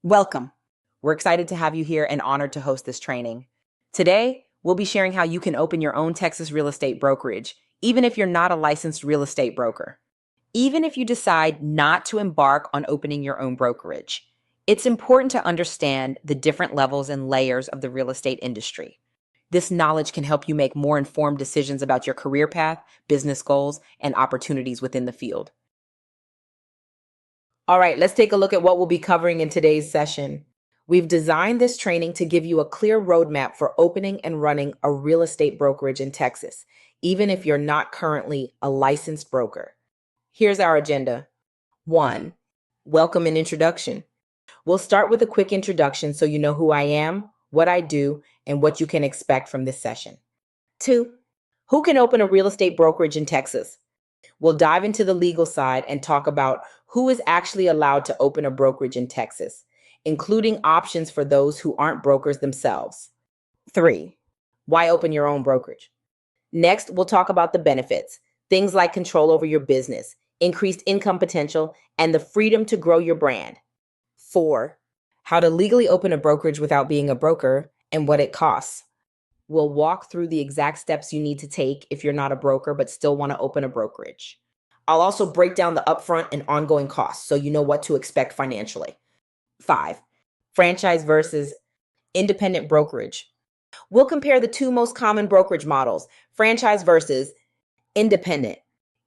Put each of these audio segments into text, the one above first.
Welcome. We're excited to have you here and honored to host this training. Today, we'll be sharing how you can open your own Texas real estate brokerage, even if you're not a licensed real estate broker. Even if you decide not to embark on opening your own brokerage, it's important to understand the different levels and layers of the real estate industry. This knowledge can help you make more informed decisions about your career path, business goals, and opportunities within the field. All right, let's take a look at what we'll be covering in today's session. We've designed this training to give you a clear roadmap for opening and running a real estate brokerage in Texas, even if you're not currently a licensed broker. Here's our agenda. 1. Welcome and introduction. We'll start with a quick introduction so you know who I am, what I do, and what you can expect from this session. 2. Who can open a real estate brokerage in Texas? We'll dive into the legal side and talk about who is actually allowed to open a brokerage in Texas, including options for those who aren't brokers themselves. 3. Why open your own brokerage? Next, we'll talk about the benefits, things like control over your business, increased income potential, and the freedom to grow your brand. 4. How to legally open a brokerage without being a broker and what it costs. We'll walk through the exact steps you need to take if you're not a broker but still want to open a brokerage. I'll also break down the upfront and ongoing costs so you know what to expect financially. 5. Franchise versus independent brokerage. We'll compare the two most common brokerage models, franchise versus independent.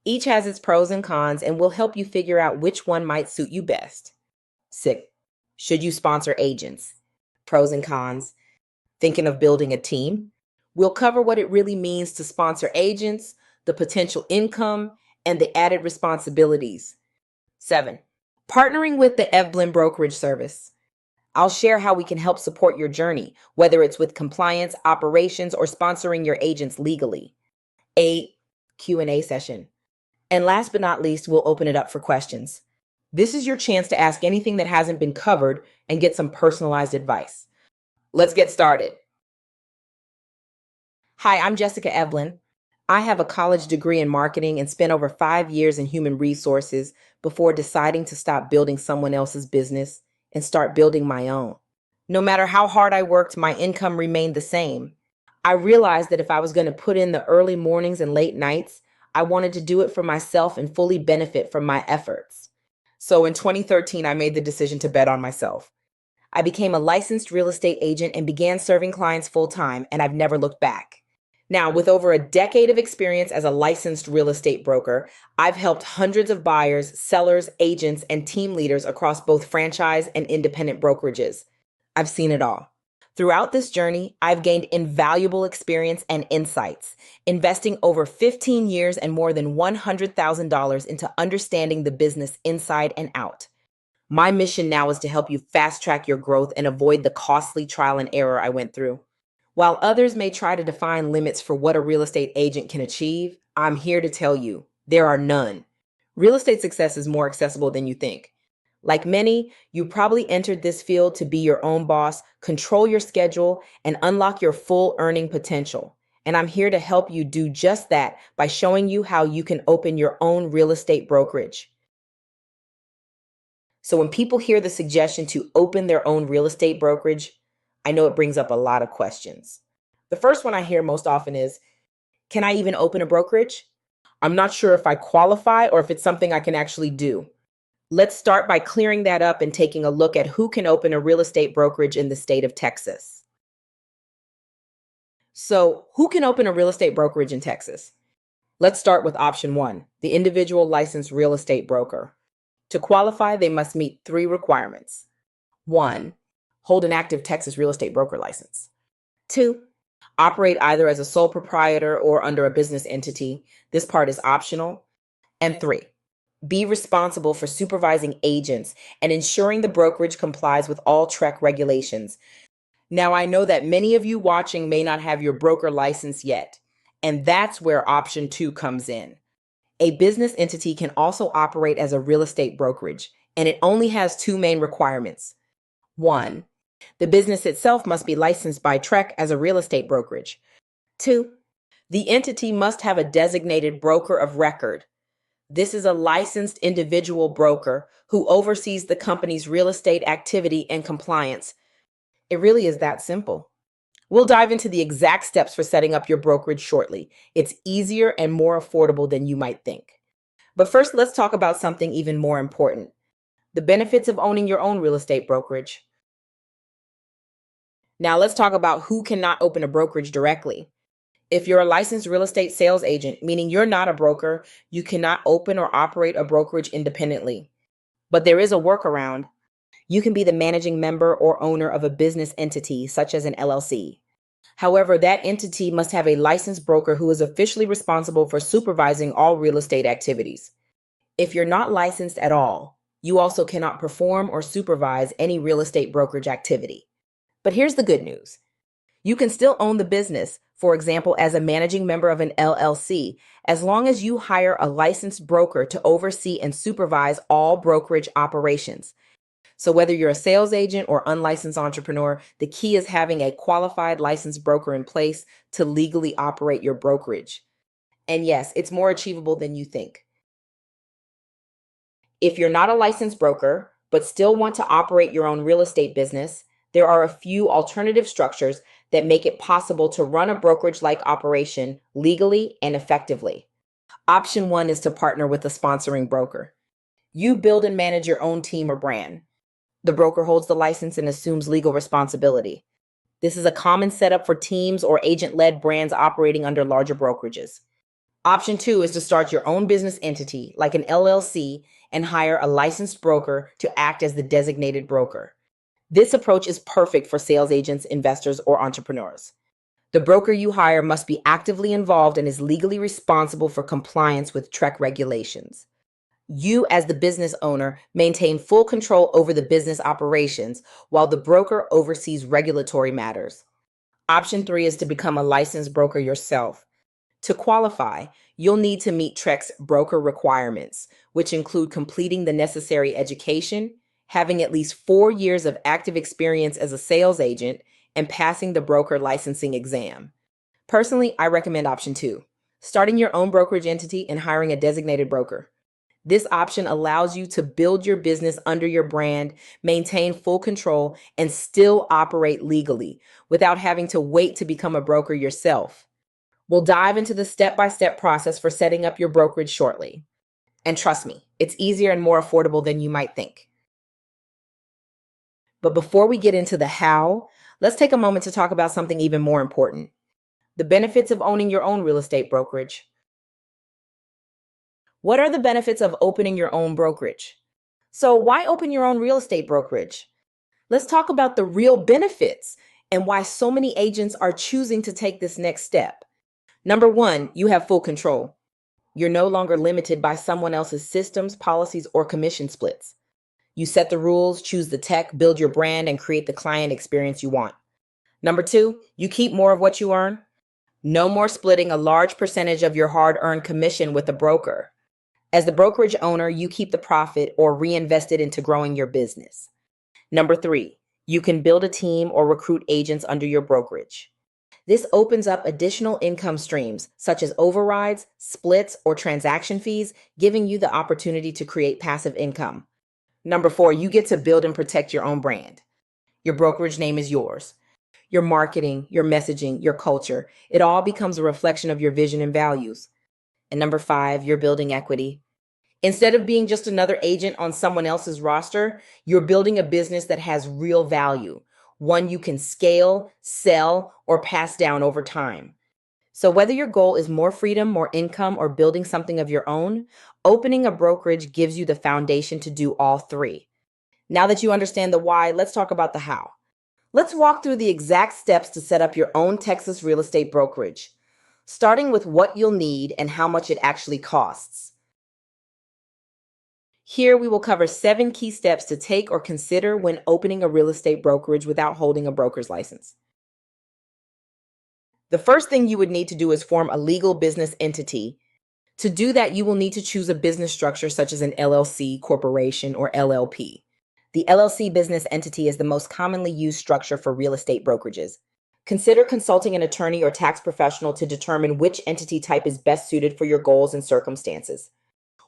Each has its pros and cons, and we'll help you figure out which one might suit you best. 6. Should you sponsor agents? Pros and cons. Thinking of building a team? We'll cover what it really means to sponsor agents, the potential income, and the added responsibilities. 7. Partnering with the Eblen brokerage service. I'll share how we can help support your journey, whether it's with compliance, operations, or sponsoring your agents legally. 8. Q&A session. And last but not least, we'll open it up for questions. This is your chance to ask anything that hasn't been covered and get some personalized advice. Let's get started. Hi, I'm Jessica Eblen. I have a college degree in marketing and spent over 5 years in human resources before deciding to stop building someone else's business and start building my own. No matter how hard I worked, my income remained the same. I realized that if I was going to put in the early mornings and late nights, I wanted to do it for myself and fully benefit from my efforts. So in 2013, I made the decision to bet on myself. I became a licensed real estate agent and began serving clients full-time, and I've never looked back. Now, with over a decade of experience as a licensed real estate broker, I've helped hundreds of buyers, sellers, agents, and team leaders across both franchise and independent brokerages. I've seen it all. Throughout this journey, I've gained invaluable experience and insights, investing over 15 years and more than $100,000 into understanding the business inside and out. My mission now is to help you fast-track your growth and avoid the costly trial and error I went through. While others may try to define limits for what a real estate agent can achieve, I'm here to tell you, there are none. Real estate success is more accessible than you think. Like many, you probably entered this field to be your own boss, control your schedule, and unlock your full earning potential. And I'm here to help you do just that by showing you how you can open your own real estate brokerage. So when people hear the suggestion to open their own real estate brokerage, I know it brings up a lot of questions. The first one I hear most often is, can I even open a brokerage? I'm not sure if I qualify or if it's something I can actually do. Let's start by clearing that up and taking a look at who can open a real estate brokerage in the state of Texas. So, who can open a real estate brokerage in Texas? Let's start with option 1, the individual licensed real estate broker. To qualify, they must meet 3 requirements. 1, hold an active Texas real estate broker license. 2, operate either as a sole proprietor or under a business entity. This part is optional. And 3, be responsible for supervising agents and ensuring the brokerage complies with all TREC regulations. Now, I know that many of you watching may not have your broker license yet, and that's where option 2 comes in. A business entity can also operate as a real estate brokerage, and it only has 2 main requirements. 1, the business itself must be licensed by TREC as a real estate brokerage. 2, the entity must have a designated broker of record. This is a licensed individual broker who oversees the company's real estate activity and compliance. It really is that simple. We'll dive into the exact steps for setting up your brokerage shortly. It's easier and more affordable than you might think. But first, let's talk about something even more important: the benefits of owning your own real estate brokerage. Now, let's talk about who cannot open a brokerage directly. If you're a licensed real estate sales agent, meaning you're not a broker, you cannot open or operate a brokerage independently. But there is a workaround. You can be the managing member or owner of a business entity, such as an LLC. However, that entity must have a licensed broker who is officially responsible for supervising all real estate activities. If you're not licensed at all, you also cannot perform or supervise any real estate brokerage activity. But here's the good news. You can still own the business, for example, as a managing member of an LLC, as long as you hire a licensed broker to oversee and supervise all brokerage operations. So whether you're a sales agent or unlicensed entrepreneur, the key is having a qualified licensed broker in place to legally operate your brokerage. And yes, it's more achievable than you think. If you're not a licensed broker, but still want to operate your own real estate business, there are a few alternative structures that make it possible to run a brokerage-like operation legally and effectively. Option one is to partner with a sponsoring broker. You build and manage your own team or brand. The broker holds the license and assumes legal responsibility. This is a common setup for teams or agent-led brands operating under larger brokerages. Option two is to start your own business entity, like an LLC, and hire a licensed broker to act as the designated broker. This approach is perfect for sales agents, investors, or entrepreneurs. The broker you hire must be actively involved and is legally responsible for compliance with TREC regulations. You, as the business owner, maintain full control over the business operations, while the broker oversees regulatory matters. Option three is to become a licensed broker yourself. To qualify, you'll need to meet TREC's broker requirements, which include completing the necessary education, having at least 4 years of active experience as a sales agent, and passing the broker licensing exam. Personally, I recommend option two, starting your own brokerage entity and hiring a designated broker. This option allows you to build your business under your brand, maintain full control, and still operate legally without having to wait to become a broker yourself. We'll dive into the step-by-step process for setting up your brokerage shortly. And trust me, it's easier and more affordable than you might think. But before we get into the how, let's take a moment to talk about something even more important: the benefits of owning your own real estate brokerage. What are the benefits of opening your own brokerage? So, why open your own real estate brokerage? Let's talk about the real benefits and why so many agents are choosing to take this next step. Number one, you have full control. You're no longer limited by someone else's systems, policies, or commission splits. You set the rules, choose the tech, build your brand, and create the client experience you want. Number two, you keep more of what you earn. No more splitting a large percentage of your hard-earned commission with a broker. As the brokerage owner, you keep the profit or reinvest it into growing your business. Number three, you can build a team or recruit agents under your brokerage. This opens up additional income streams, such as overrides, splits, or transaction fees, giving you the opportunity to create passive income. Number four, you get to build and protect your own brand. Your brokerage name is yours. Your marketing, your messaging, your culture, it all becomes a reflection of your vision and values. And number five, you're building equity. Instead of being just another agent on someone else's roster, you're building a business that has real value, one you can scale, sell, or pass down over time. So whether your goal is more freedom, more income, or building something of your own, opening a brokerage gives you the foundation to do all three. Now that you understand the why, let's talk about the how. Let's walk through the exact steps to set up your own Texas real estate brokerage, starting with what you'll need and how much it actually costs. Here we will cover 7 key steps to take or consider when opening a real estate brokerage without holding a broker's license. The first thing you would need to do is form a legal business entity. To do that, you will need to choose a business structure such as an LLC, corporation, or LLP. The LLC business entity is the most commonly used structure for real estate brokerages. Consider consulting an attorney or tax professional to determine which entity type is best suited for your goals and circumstances.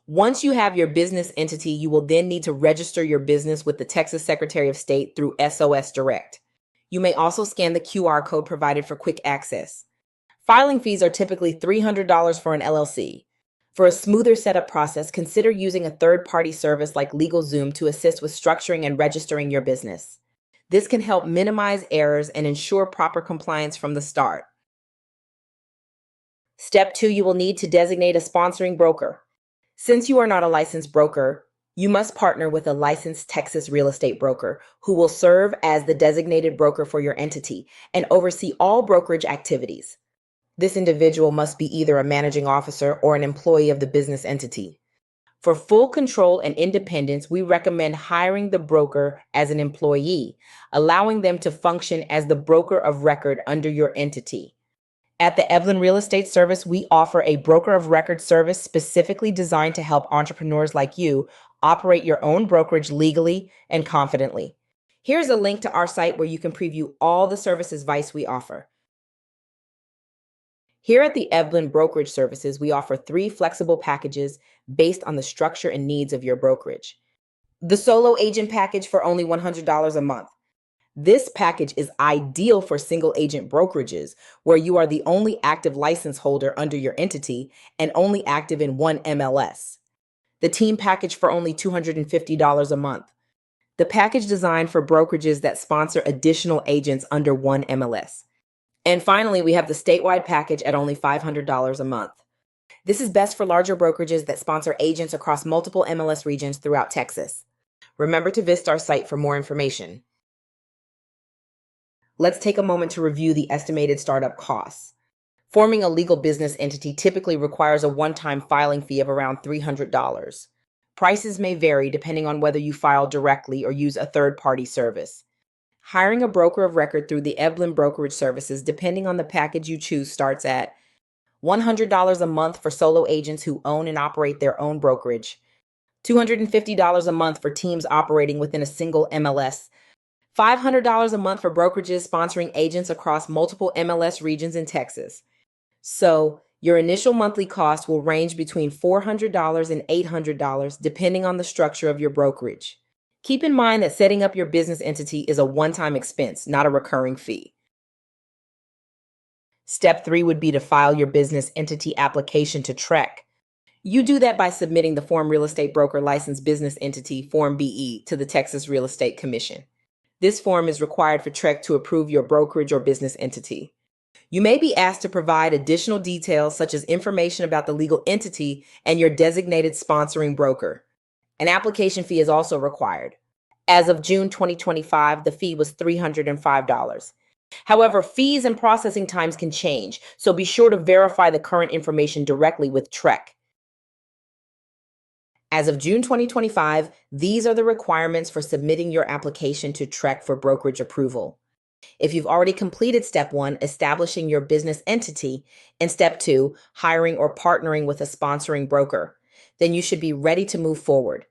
Once you have your business entity, you will then need to register your business with the Texas Secretary of State through SOS Direct. You may also scan the QR code provided for quick access. Filing fees are typically $300 for an LLC. For a smoother setup process, consider using a third-party service like LegalZoom to assist with structuring and registering your business. This can help minimize errors and ensure proper compliance from the start. Step 2, you will need to designate a sponsoring broker. Since you are not a licensed broker, you must partner with a licensed Texas real estate broker who will serve as the designated broker for your entity and oversee all brokerage activities. This individual must be either a managing officer or an employee of the business entity. For full control and independence, we recommend hiring the broker as an employee, allowing them to function as the broker of record under your entity. At the Eblen Real Estate Service, we offer a broker of record service specifically designed to help entrepreneurs like you operate your own brokerage legally and confidently. Here's a link to our site where you can preview all the services advice we offer. Here at the Eblen Brokerage Services, we offer 3 flexible packages based on the structure and needs of your brokerage. The solo agent package for only $100 a month. This package is ideal for single agent brokerages where you are the only active license holder under your entity and only active in one MLS. The team package for only $250 a month. The package designed for brokerages that sponsor additional agents under one MLS. And finally, we have the statewide package at only $500 a month. This is best for larger brokerages that sponsor agents across multiple MLS regions throughout Texas. Remember to visit our site for more information. Let's take a moment to review the estimated startup costs. Forming a legal business entity typically requires a one-time filing fee of around $300. Prices may vary depending on whether you file directly or use a third-party service. Hiring a broker of record through the Eblen Brokerage Services, depending on the package you choose, starts at $100 a month for solo agents who own and operate their own brokerage, $250 a month for teams operating within a single MLS, $500 a month for brokerages sponsoring agents across multiple MLS regions in Texas. So, your initial monthly cost will range between $400 and $800 depending on the structure of your brokerage. Keep in mind that setting up your business entity is a one-time expense, not a recurring fee. Step 3 would be to file your business entity application to TREC. You do that by submitting the Form Real Estate Broker License Business Entity, Form BE, to the Texas Real Estate Commission. This form is required for TREC to approve your brokerage or business entity. You may be asked to provide additional details such as information about the legal entity and your designated sponsoring broker. An application fee is also required. As of June 2025, the fee was $305. However, fees and processing times can change, so be sure to verify the current information directly with TREC. As of June 2025, these are the requirements for submitting your application to TREC for brokerage approval. If you've already completed Step 1, establishing your business entity, and Step 2, hiring or partnering with a sponsoring broker, then you should be ready to move forward.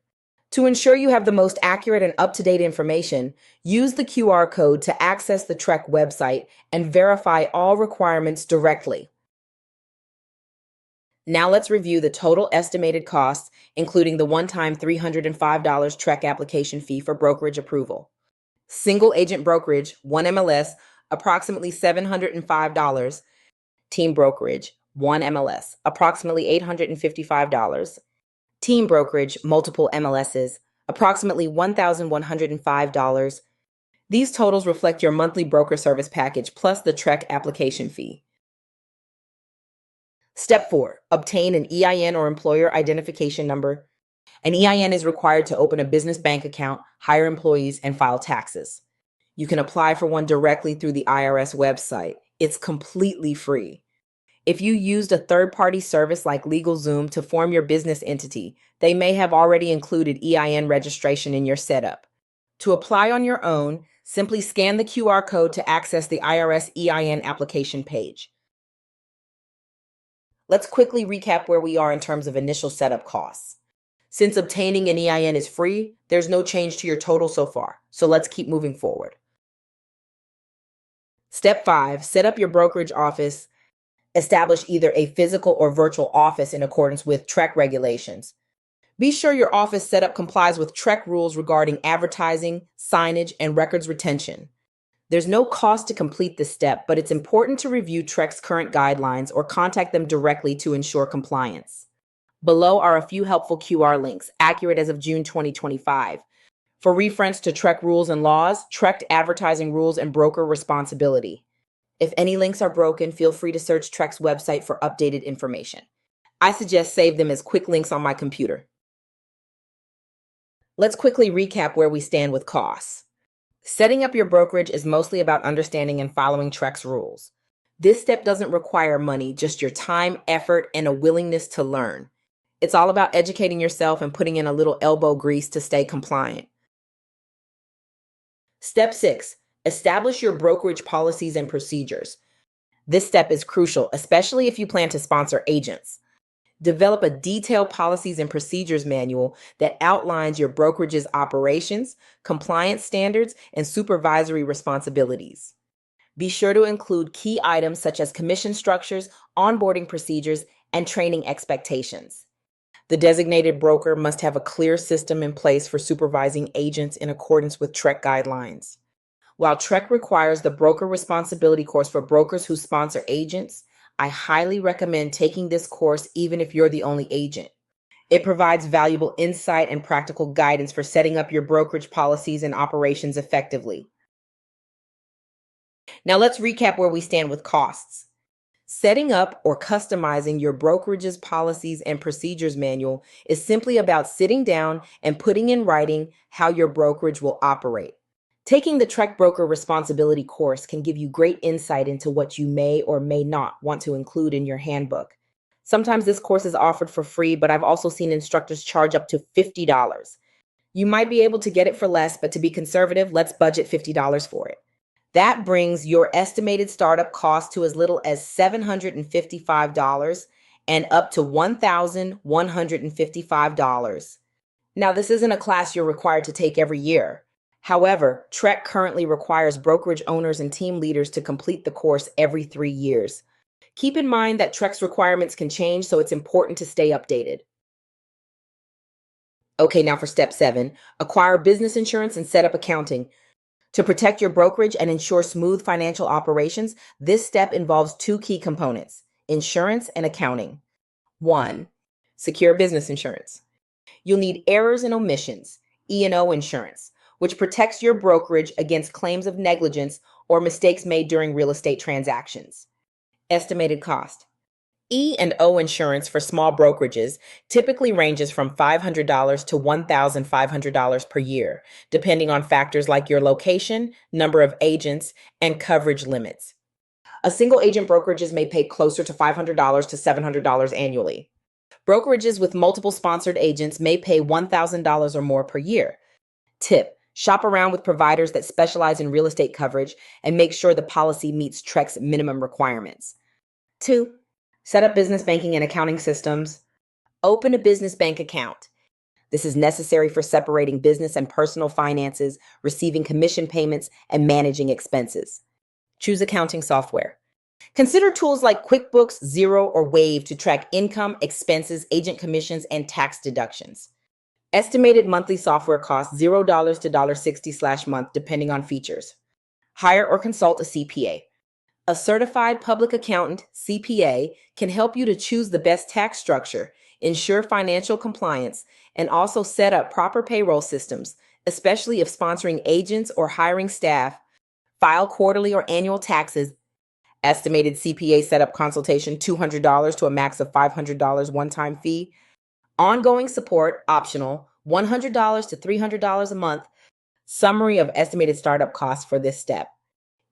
To ensure you have the most accurate and up-to-date information, use the QR code to access the TREC website and verify all requirements directly. Now let's review the total estimated costs, including the one-time $305 TREC application fee for brokerage approval. Single agent brokerage, 1 MLS, approximately $705. Team brokerage, 1 MLS, approximately $855. Team brokerage, multiple MLSs, approximately $1,105. These totals reflect your monthly broker service package plus the TREC application fee. Step 4, obtain an EIN or employer identification number. An EIN is required to open a business bank account, hire employees, and file taxes. You can apply for one directly through the IRS website. It's completely free. If you used a third-party service like LegalZoom to form your business entity, they may have already included EIN registration in your setup. To apply on your own, simply scan the QR code to access the IRS EIN application page. Let's quickly recap where we are in terms of initial setup costs. Since obtaining an EIN is free, there's no change to your total so far, so let's keep moving forward. Step 5, set up your brokerage office. Establish either a physical or virtual office in accordance with TREC regulations. Be sure your office setup complies with TREC rules regarding advertising, signage, and records retention. There's no cost to complete this step, but it's important to review TREC's current guidelines or contact them directly to ensure compliance. Below are a few helpful QR links, accurate as of June 2025. For reference to TREC rules and laws, TREC advertising rules and broker responsibility. If any links are broken, feel free to search TREC's website for updated information. I suggest save them as quick links on my computer. Let's quickly recap where we stand with costs. Setting up your brokerage is mostly about understanding and following TREC's rules. This step doesn't require money, just your time, effort, and a willingness to learn. It's all about educating yourself and putting in a little elbow grease to stay compliant. Step 6. Establish your brokerage policies and procedures. This step is crucial, especially if you plan to sponsor agents. Develop a detailed policies and procedures manual that outlines your brokerage's operations, compliance standards, and supervisory responsibilities. Be sure to include key items such as commission structures, onboarding procedures, and training expectations. The designated broker must have a clear system in place for supervising agents in accordance with TREC guidelines. While TREC requires the broker responsibility course for brokers who sponsor agents, I highly recommend taking this course even if you're the only agent. It provides valuable insight and practical guidance for setting up your brokerage policies and operations effectively. Now let's recap where we stand with costs. Setting up or customizing your brokerage's policies and procedures manual is simply about sitting down and putting in writing how your brokerage will operate. Taking the TREC Broker Responsibility course can give you great insight into what you may or may not want to include in your handbook. Sometimes this course is offered for free, but I've also seen instructors charge up to $50. You might be able to get it for less, but to be conservative, let's budget $50 for it. That brings your estimated startup cost to as little as $755 and up to $1,155. Now, this isn't a class you're required to take every year. However, TREC currently requires brokerage owners and team leaders to complete the course every 3 years. Keep in mind that TREC's requirements can change, so it's important to stay updated. Okay, now for step 7, acquire business insurance and set up accounting. To protect your brokerage and ensure smooth financial operations, this step involves 2 key components: insurance and accounting. 1. Secure business insurance. You'll need errors and omissions, E&O insurance, which protects your brokerage against claims of negligence or mistakes made during real estate transactions. Estimated cost. E&O insurance for small brokerages typically ranges from $500 to $1,500 per year, depending on factors like your location, number of agents, and coverage limits. A single agent brokerages may pay closer to $500 to $700 annually. Brokerages with multiple sponsored agents may pay $1,000 or more per year. Tip: shop around with providers that specialize in real estate coverage and make sure the policy meets TREC's minimum requirements. 2. Set up business banking and accounting systems. Open a business bank account. This is necessary for separating business and personal finances, receiving commission payments, and managing expenses. Choose accounting software. Consider tools like QuickBooks, Xero, or Wave to track income, expenses, agent commissions, and tax deductions. Estimated monthly software costs $0 to $1.60/month depending on features. Hire or consult a CPA. A certified public accountant, CPA, can help you to choose the best tax structure, ensure financial compliance, and also set up proper payroll systems, especially if sponsoring agents or hiring staff. File quarterly or annual taxes. Estimated CPA setup consultation $200 to a max of $500 one-time fee. Ongoing support, optional, $100 to $300 a month. Summary of estimated startup costs for this step.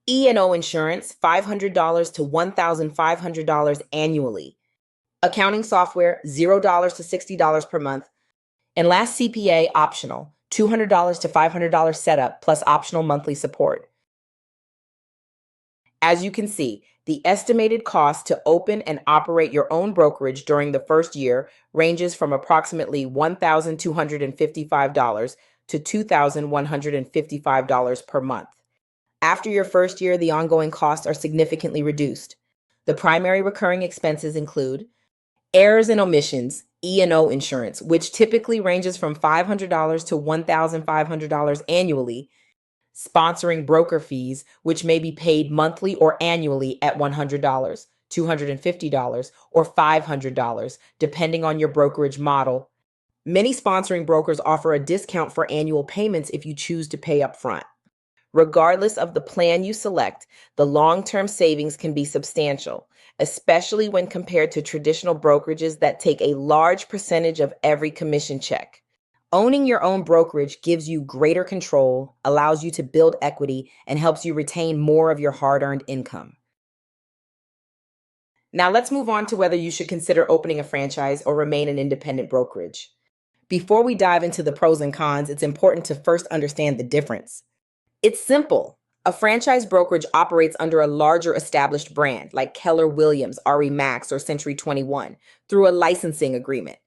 E&O insurance, $500 to $1,500 annually. Accounting software, $0 to $60 per month. And last, CPA, optional, $200 to $500 setup plus optional monthly support. As you can see, the estimated cost to open and operate your own brokerage during the first year ranges from approximately $1,255 to $2,155 per month. After your first year, the ongoing costs are significantly reduced. The primary recurring expenses include errors and omissions, E&O insurance, which typically ranges from $500 to $1,500 annually, sponsoring broker fees, which may be paid monthly or annually at $100, $250, or $500, depending on your brokerage model. Many sponsoring brokers offer a discount for annual payments if you choose to pay upfront. Regardless of the plan you select, the long-term savings can be substantial, especially when compared to traditional brokerages that take a large percentage of every commission check. Owning your own brokerage gives you greater control, allows you to build equity, and helps you retain more of your hard-earned income. Now let's move on to whether you should consider opening a franchise or remain an independent brokerage. Before we dive into the pros and cons, it's important to first understand the difference. It's simple. A franchise brokerage operates under a larger established brand like Keller Williams, RE/MAX, or Century 21 through a licensing agreement.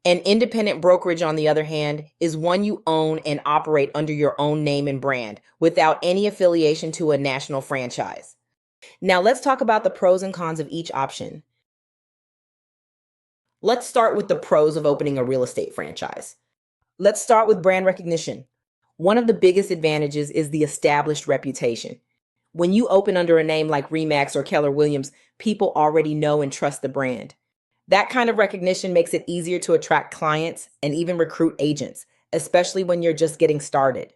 An independent brokerage, on the other hand, is one you own and operate under your own name and brand without any affiliation to a national franchise. Now let's talk about the pros and cons of each option. Let's start with the pros of opening a real estate franchise. Let's start with brand recognition. One of the biggest advantages is the established reputation. When you open under a name like RE/MAX or Keller Williams, people already know and trust the brand. That kind of recognition makes it easier to attract clients and even recruit agents, especially when you're just getting started.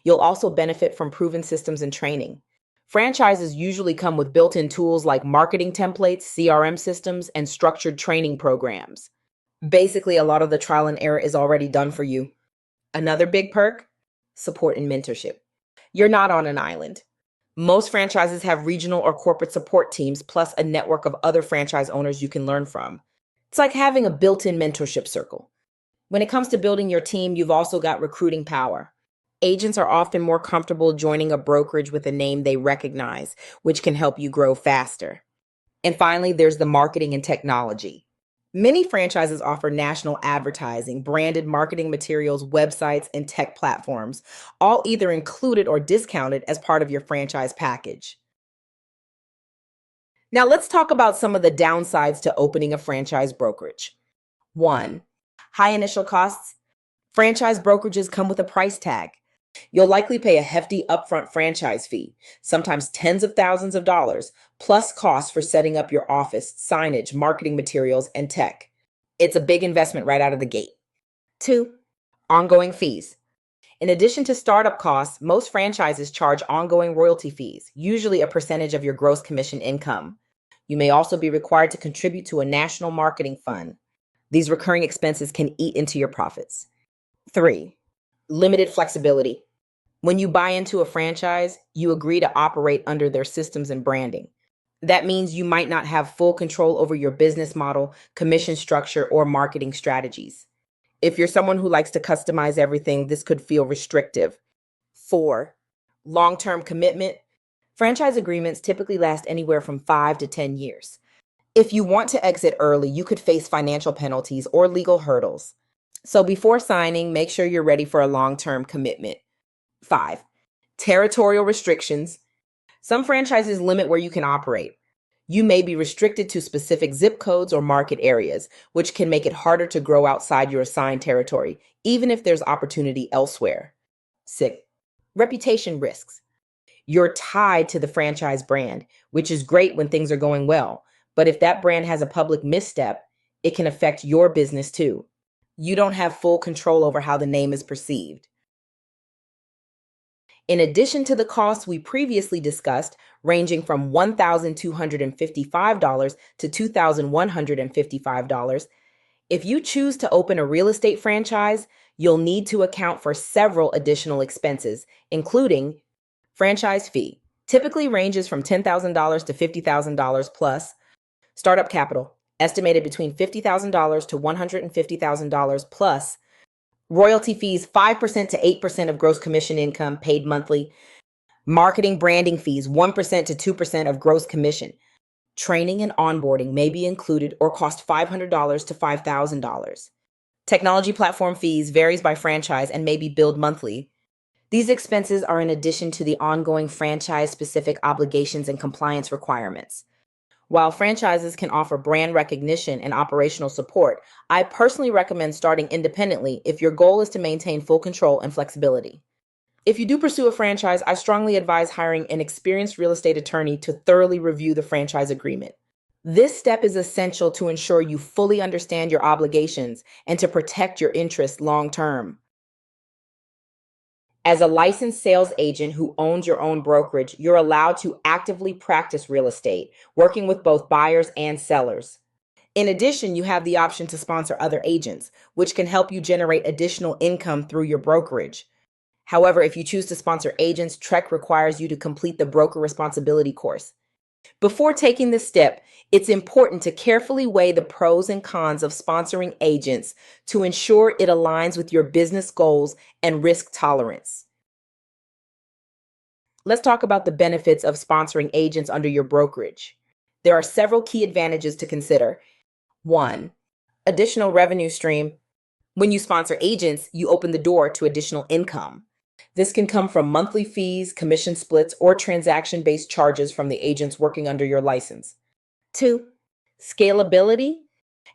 You'll also benefit from proven systems and training. Franchises usually come with built-in tools like marketing templates, CRM systems, and structured training programs. Basically, a lot of the trial and error is already done for you. Another big perk? Support and mentorship. You're not on an island. Most franchises have regional or corporate support teams, plus a network of other franchise owners you can learn from. It's like having a built-in mentorship circle. When it comes to building your team, you've also got recruiting power. Agents are often more comfortable joining a brokerage with a name they recognize, which can help you grow faster. And finally, there's the marketing and technology. Many franchises offer national advertising, branded marketing materials, websites, and tech platforms, all either included or discounted as part of your franchise package. Now let's talk about some of the downsides to opening a franchise brokerage. 1. High initial costs. Franchise brokerages come with a price tag. You'll likely pay a hefty upfront franchise fee, sometimes tens of thousands of dollars, plus costs for setting up your office, signage, marketing materials, and tech. It's a big investment right out of the gate. 2. Ongoing fees. In addition to startup costs, most franchises charge ongoing royalty fees, usually a percentage of your gross commission income. You may also be required to contribute to a national marketing fund. These recurring expenses can eat into your profits. 3. Limited flexibility. When you buy into a franchise, you agree to operate under their systems and branding. That means you might not have full control over your business model, commission structure, or marketing strategies. If you're someone who likes to customize everything, this could feel restrictive. 4. Long-term commitment. Franchise agreements typically last anywhere from 5 to 10 years. If you want to exit early, you could face financial penalties or legal hurdles. So before signing, make sure you're ready for a long-term commitment. 5. Territorial restrictions. Some franchises limit where you can operate. You may be restricted to specific zip codes or market areas, which can make it harder to grow outside your assigned territory, even if there's opportunity elsewhere. 6. Reputation risks. You're tied to the franchise brand, which is great when things are going well. But if that brand has a public misstep, it can affect your business too. You don't have full control over how the name is perceived. In addition to the costs we previously discussed, ranging from $1,255 to $2,155, if you choose to open a real estate franchise, you'll need to account for several additional expenses, including franchise fee, typically ranges from $10,000 to $50,000 plus, startup capital, estimated between $50,000 to $150,000 plus, royalty fees 5% to 8% of gross commission income paid monthly, marketing branding fees 1% to 2% of gross commission. Training and onboarding may be included or cost $500 to $5,000. Technology platform fees varies by franchise and may be billed monthly. These expenses are in addition to the ongoing franchise-specific obligations and compliance requirements. While franchises can offer brand recognition and operational support, I personally recommend starting independently if your goal is to maintain full control and flexibility. If you do pursue a franchise, I strongly advise hiring an experienced real estate attorney to thoroughly review the franchise agreement. This step is essential to ensure you fully understand your obligations and to protect your interests long term. As a licensed sales agent who owns your own brokerage, you're allowed to actively practice real estate, working with both buyers and sellers. In addition, you have the option to sponsor other agents, which can help you generate additional income through your brokerage. However, if you choose to sponsor agents, TREC requires you to complete the broker responsibility course. Before taking this step, it's important to carefully weigh the pros and cons of sponsoring agents to ensure it aligns with your business goals and risk tolerance. Let's talk about the benefits of sponsoring agents under your brokerage. There are several key advantages to consider. 1. Additional revenue stream. When you sponsor agents, you open the door to additional income. This can come from monthly fees, commission splits, or transaction-based charges from the agents working under your license. 2. Scalability.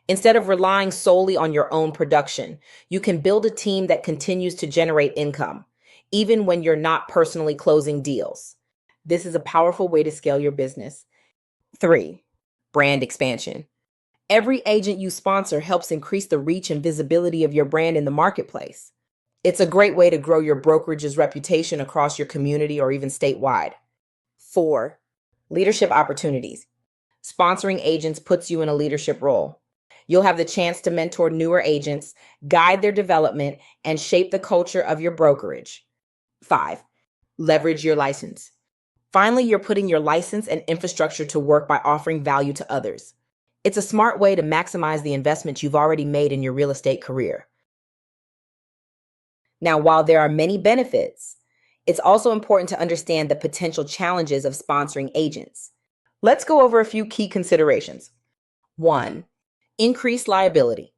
Instead of relying solely on your own production, you can build a team that continues to generate income, even when you're not personally closing deals. This is a powerful way to scale your business. 3. Brand expansion. Every agent you sponsor helps increase the reach and visibility of your brand in the marketplace. It's a great way to grow your brokerage's reputation across your community or even statewide. 4. Leadership opportunities. Sponsoring agents puts you in a leadership role. You'll have the chance to mentor newer agents, guide their development, and shape the culture of your brokerage. 5. Leverage your license. Finally, you're putting your license and infrastructure to work by offering value to others. It's a smart way to maximize the investment you've already made in your real estate career. Now, while there are many benefits, it's also important to understand the potential challenges of sponsoring agents. Let's go over a few key considerations. 1. Increased liability.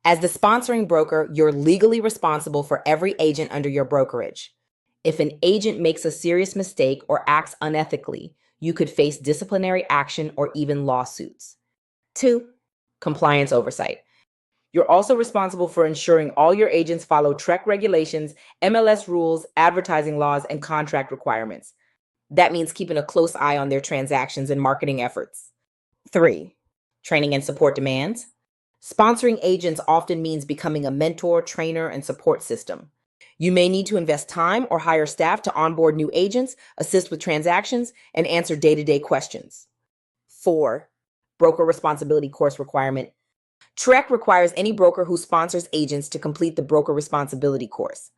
As the sponsoring broker, you're legally responsible for every agent under your brokerage. If an agent makes a serious mistake or acts unethically, you could face disciplinary action or even lawsuits. 2. Compliance oversight. You're also responsible for ensuring all your agents follow TREC regulations, MLS rules, advertising laws, and contract requirements. That means keeping a close eye on their transactions and marketing efforts. 3. Training and support demands. Sponsoring agents often means becoming a mentor, trainer, and support system. You may need to invest time or hire staff to onboard new agents, assist with transactions, and answer day-to-day questions. 4. Broker responsibility course requirement. TREC requires any broker who sponsors agents to complete the broker responsibility course.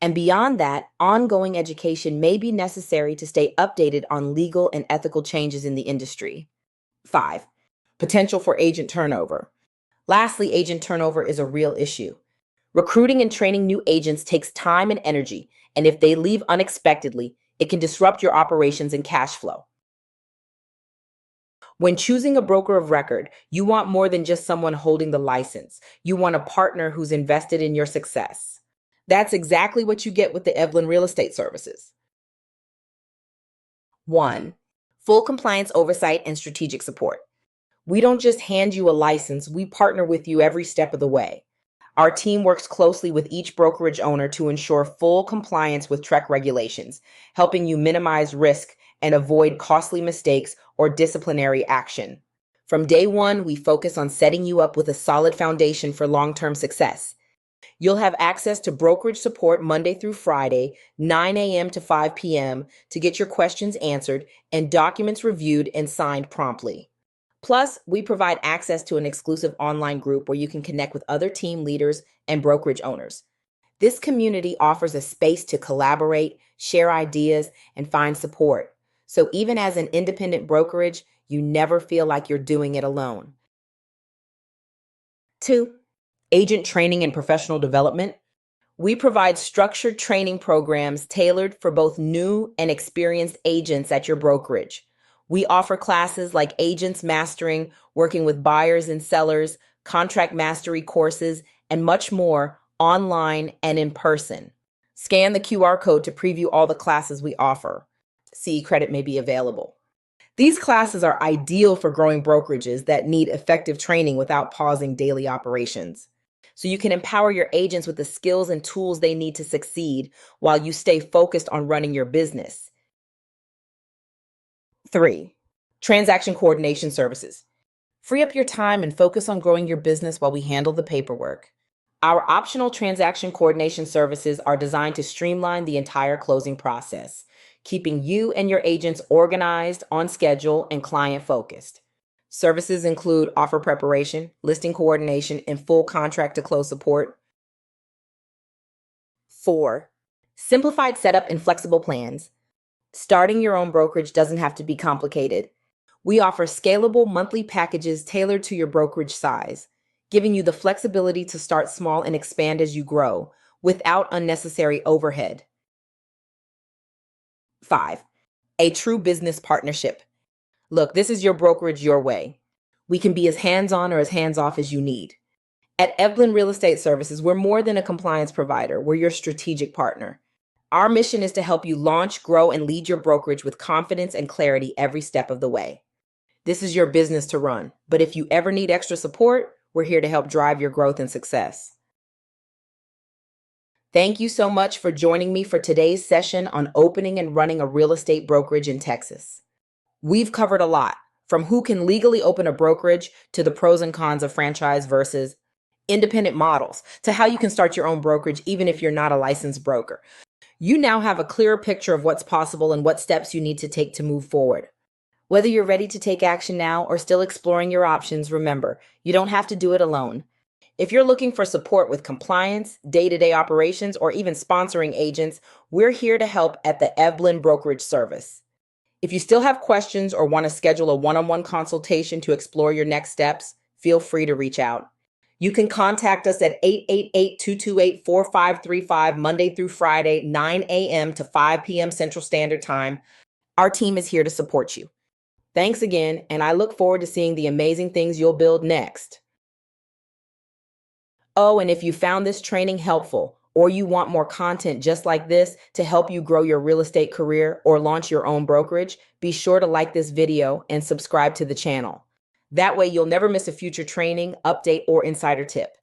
And beyond that, ongoing education may be necessary to stay updated on legal and ethical changes in the industry. 5. Potential for agent turnover. Lastly, agent turnover is a real issue. Recruiting and training new agents takes time and energy, and if they leave unexpectedly, it can disrupt your operations and cash flow. When choosing a broker of record, you want more than just someone holding the license. You want a partner who's invested in your success. That's exactly what you get with the Eblen Real Estate Services. 1. Full compliance oversight and strategic support. We don't just hand you a license, we partner with you every step of the way. Our team works closely with each brokerage owner to ensure full compliance with TREC regulations, helping you minimize risk and avoid costly mistakes or disciplinary action. From day one, we focus on setting you up with a solid foundation for long-term success. You'll have access to brokerage support Monday through Friday, 9 a.m. to 5 p.m. to get your questions answered and documents reviewed and signed promptly. Plus, we provide access to an exclusive online group where you can connect with other team leaders and brokerage owners. This community offers a space to collaborate, share ideas, and find support. So even as an independent brokerage, you never feel like you're doing it alone. 2. Agent training and professional development. We provide structured training programs tailored for both new and experienced agents at your brokerage. We offer classes like Agents Mastering, working with buyers and sellers, contract mastery courses, and much more online and in person. Scan the QR code to preview all the classes we offer. CE credit may be available. These classes are ideal for growing brokerages that need effective training without pausing daily operations. So you can empower your agents with the skills and tools they need to succeed while you stay focused on running your business. 3. Transaction coordination services. Free up your time and focus on growing your business while we handle the paperwork. Our optional transaction coordination services are designed to streamline the entire closing process, keeping you and your agents organized, on schedule, and client focused. Services include offer preparation, listing coordination, and full contract to close support. 4. Simplified setup and flexible plans. Starting your own brokerage doesn't have to be complicated. We offer scalable monthly packages tailored to your brokerage size, giving you the flexibility to start small and expand as you grow without unnecessary overhead. 5. A true business partnership. Look, this is your brokerage your way. We can be as hands-on or as hands-off as you need. At Eblen Real Estate Services, we're more than a compliance provider. We're your strategic partner. Our mission is to help you launch, grow, and lead your brokerage with confidence and clarity every step of the way. This is your business to run, but if you ever need extra support, we're here to help drive your growth and success. Thank you so much for joining me for today's session on opening and running a real estate brokerage in Texas. We've covered a lot, from who can legally open a brokerage to the pros and cons of franchise versus independent models, to how you can start your own brokerage even if you're not a licensed broker. You now have a clearer picture of what's possible and what steps you need to take to move forward. Whether you're ready to take action now or still exploring your options, remember, you don't have to do it alone. If you're looking for support with compliance, day-to-day operations, or even sponsoring agents, we're here to help at the Eblen Brokerage Service. If you still have questions or want to schedule a one-on-one consultation to explore your next steps, feel free to reach out. You can contact us at 888-228-4535 Monday through Friday, 9 a.m. to 5 p.m. Central Standard Time. Our team is here to support you. Thanks again, and I look forward to seeing the amazing things you'll build next. Oh, and if you found this training helpful, or you want more content just like this to help you grow your real estate career or launch your own brokerage, be sure to like this video and subscribe to the channel. That way you'll never miss a future training, update, or insider tip.